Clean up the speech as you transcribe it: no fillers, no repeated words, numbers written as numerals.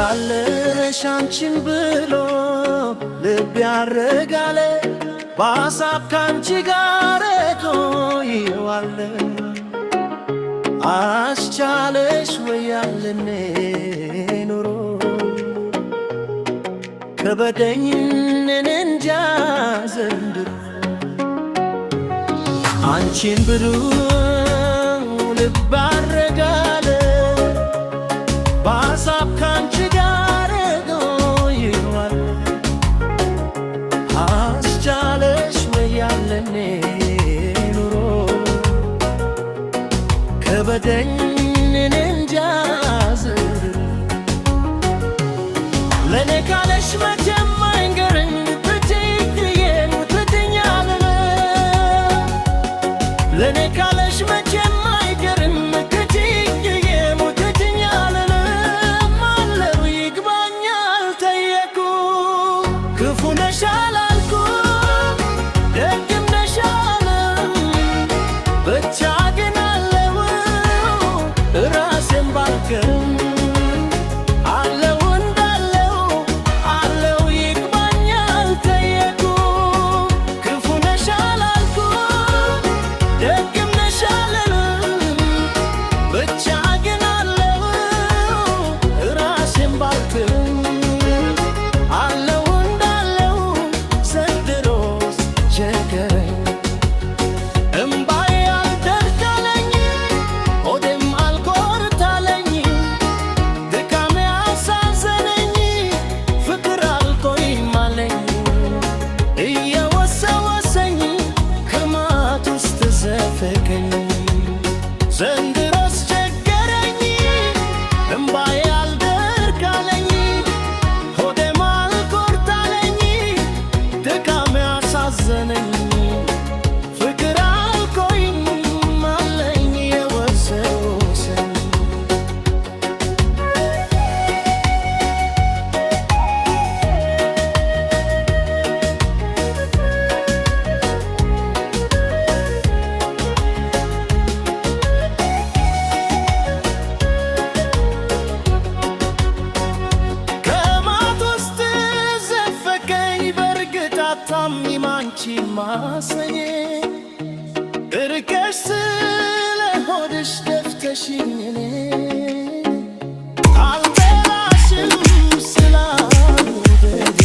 ካለሽ አንቺን ብሎ ልብ ያረጋለ በሐሳብ ካንቺ ጋር ቆየዋለ አስቻለሽ ወይ ያለኔ ኑሮ ከበደኝ እንጃ ዘንድሮ አንቺን ብሎ ልብ ያረጋለ በሐሳብ ካንቺ ጋር ቆየዋለ አስቻለሽ ወይ ያለኔ ኑሮ ከበደኝ እንጃ ዘንድሮ ለኔ ካለሽ መቼም አይንገረኝ ብትይዬ ትተኛለህ ለኔ ካለሽ መቼም አይገርም ብትይዬ ትተኛለህ ማለው ይግባኛል ጠየቁ ክፉ ነሽ አላልኩም ደግም ነሽ አለም ብቻ ግን አለው ራሴን ባልከም ዘንድሮስ ቸገረኝ እምባዬ አልደርቃለኝ ሆዴም አልቆርጣለኝ ድካሜ አሳዘነኝ ፍቅር አልቆይም አለኝ የወሰወሰኝ ታሚም አንቺ ማሰኜ እርቀሽ ስለ ሆድሽ ደፍተሽኝ እኔ አልበላሽም ስላልወደድሽ